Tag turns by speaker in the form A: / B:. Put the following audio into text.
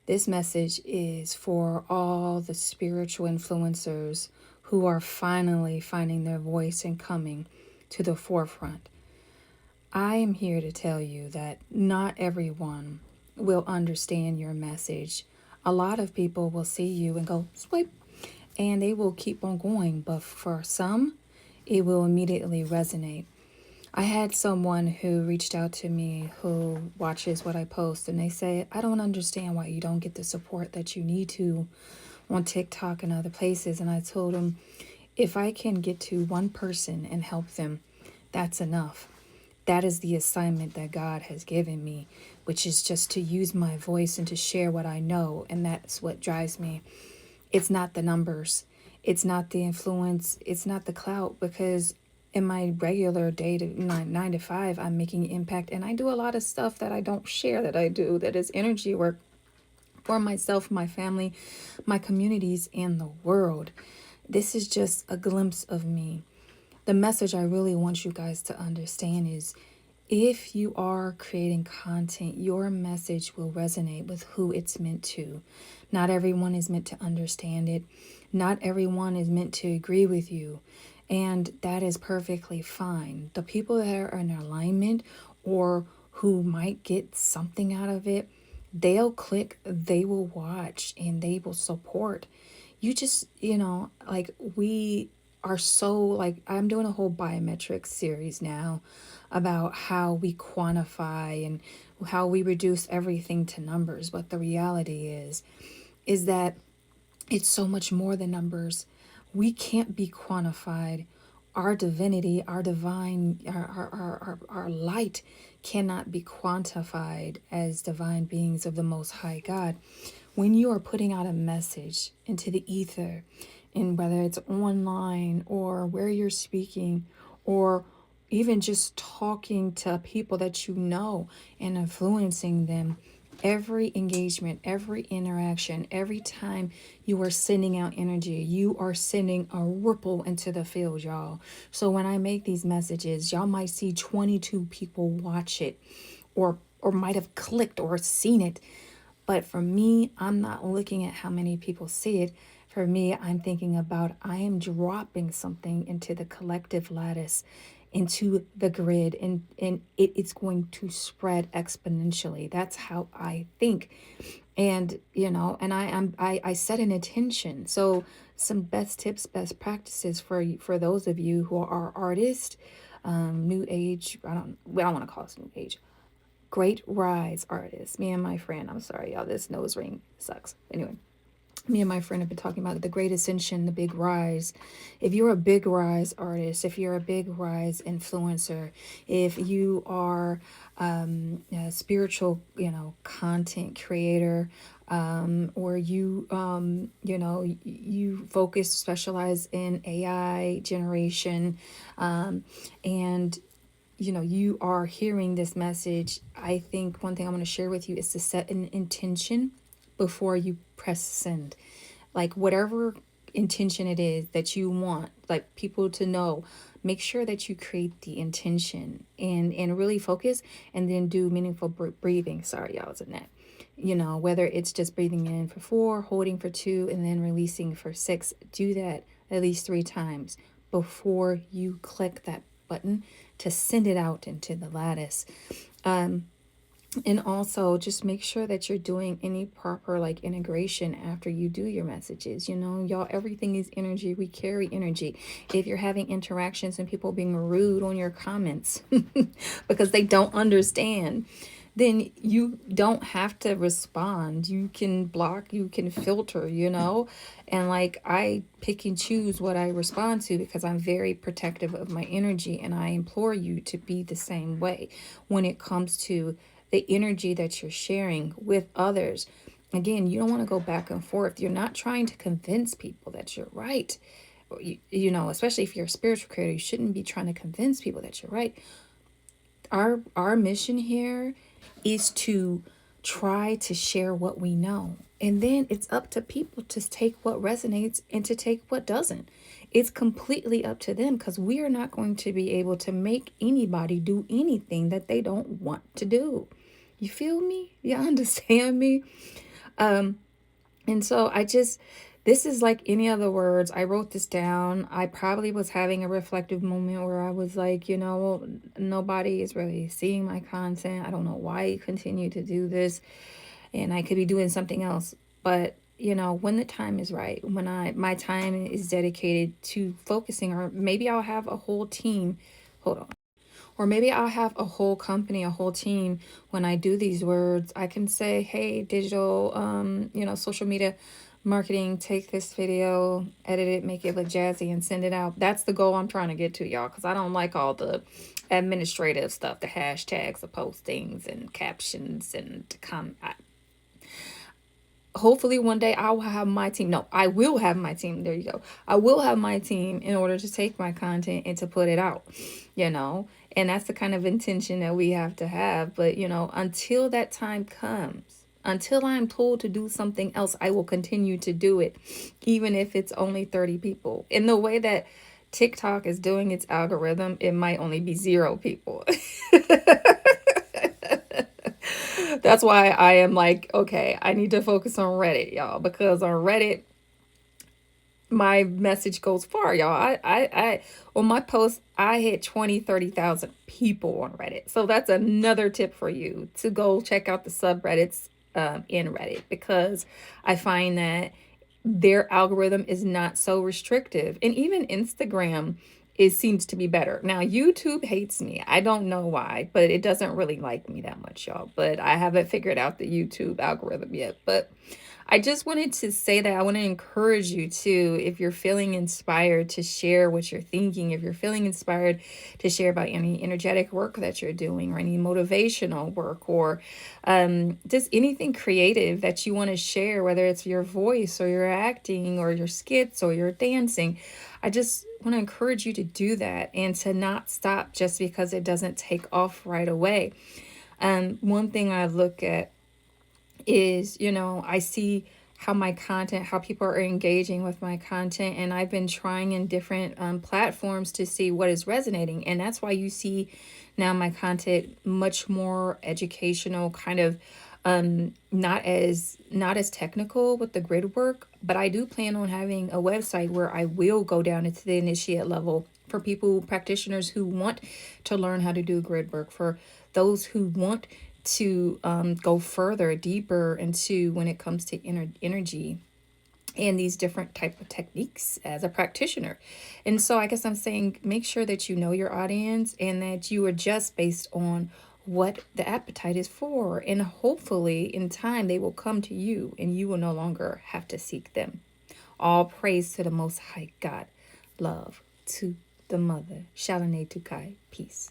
A: This message is for all the spiritual influencers who are finally finding their voice and coming to the forefront. I am here to tell you that not everyone will understand your message. A lot of people will see you and go, swipe, and they will keep on going. But for some, it will immediately resonate. I had someone who reached out to me who watches what I post, and they say, I don't understand why you don't get the support that you need to on TikTok and other places. And I told them, if I can get to one person and help them, that's enough. That is the assignment that God has given me, which is just to use my voice and to share what I know. And that's what drives me. It's not the numbers, it's not the influence, it's not the clout, because in my regular day to nine to five, I'm making impact, and I do a lot of stuff that I don't share that I do that is energy work for myself, my family, my communities, and the world. This is just a glimpse of me. The message I really want you guys to understand is, if you are creating content, your message will resonate with who it's meant to. Not everyone is meant to understand it. Not everyone is meant to agree with you. And that is perfectly fine. The people that are in alignment or who might get something out of it, they'll click, they will watch, and they will support. You just, like we are so, like, I'm doing a whole biometrics series now about how we quantify and how we reduce everything to numbers. But the reality is that it's so much more than numbers. We can't be quantified. Our divinity, our divine, our light cannot be quantified as divine beings of the Most High God. When you are putting out a message into the ether, and whether it's online or where you're speaking, or even just talking to people that you know and influencing them, every engagement, every interaction, every time you are sending out energy, you are sending a ripple into the field, y'all. So when I make these messages, y'all might see 22 people watch it, or might have clicked or seen it. But for me, I'm not looking at how many people see it. For me, I'm thinking about, I am dropping something into the collective lattice, into the grid, and it's going to spread exponentially. That's how I think. And and I set an intention. So some best tips, best practices for those of you who are artists, new age, I don't want to call this new age, great rise artists. Me and my friend, I'm sorry y'all, this nose ring sucks. Anyway, me and my friend have been talking about the great ascension, the big rise. If you're a big rise artist, if you're a big rise influencer, if you are a spiritual, content creator, or you focus, specialize in AI generation, and you are hearing this message, I think one thing I want to share with you is to set an intention before you press send. Like, whatever intention it is that you want, like, people to know, make sure that you create the intention and really focus, and then do meaningful breathing. Sorry, y'all, it's a net. Whether it's just breathing in for 4, holding for 2, and then releasing for 6, do that at least 3 times before you click that button to send it out into the lattice. And also just make sure that you're doing any proper like integration after you do your messages. Y'all, everything is energy. We carry energy. If you're having interactions and people being rude on your comments because they don't understand, then you don't have to respond. You can block, you can filter, and like, I pick and choose what I respond to because I'm very protective of my energy, and I implore you to be the same way when it comes to the energy that you're sharing with others. Again, you don't want to go back and forth. You're not trying to convince people that you're right. Especially if you're a spiritual creator, you shouldn't be trying to convince people that you're right. Our mission here is to try to share what we know. And then it's up to people to take what resonates and to take what doesn't. It's completely up to them, because we are not going to be able to make anybody do anything that they don't want to do. You feel me? You understand me? And so this is like any other words. I wrote this down. I probably was having a reflective moment where I was like, nobody is really seeing my content. I don't know why you continue to do this. And I could be doing something else. But, when the time is right, when my time is dedicated to focusing, or maybe I'll have a whole team. Hold on. Or maybe I'll have a whole company, a whole team. When I do these words, I can say, hey, digital, social media marketing, take this video, edit it, make it look jazzy, and send it out. That's the goal I'm trying to get to, y'all, because I don't like all the administrative stuff, the hashtags, the postings, and captions, and hopefully one day I will have my team. No, I will have my team. There you go. I will have my team in order to take my content and to put it out, and that's the kind of intention that we have to have. But, until that time comes, until I'm told to do something else, I will continue to do it, even if it's only 30 people. In the way that TikTok is doing its algorithm, it might only be 0 people. That's why I am like, okay, I need to focus on Reddit, y'all, because on Reddit, my message goes far, y'all. On my post, I hit 20, 30,000 people on Reddit. So that's another tip for you to go check out the subreddits in Reddit, because I find that their algorithm is not so restrictive. And even Instagram, it seems to be better. Now, YouTube hates me. I don't know why, but it doesn't really like me that much, y'all. But I haven't figured out the YouTube algorithm yet. But I just wanted to say that I want to encourage you to, if you're feeling inspired to share what you're thinking, if you're feeling inspired to share about any energetic work that you're doing, or any motivational work, or just anything creative that you want to share, whether it's your voice or your acting or your skits or your dancing, I just want to encourage you to do that and to not stop just because it doesn't take off right away. One thing I look at is, I see how my content, how people are engaging with my content, and I've been trying in different platforms to see what is resonating. And that's why you see now my content much more educational, kind of not as technical with the grid work, but I do plan on having a website where I will go down into the initiate level for people, practitioners who want to learn how to do grid work, for those who want to go further, deeper into when it comes to energy and these different type of techniques as a practitioner. And so I guess I'm saying, make sure that you know your audience and that you adjust based on what the appetite is for. And hopefully in time they will come to you and you will no longer have to seek them. All praise to the Most High God. Love to the Mother. Shalane Tukai. Peace.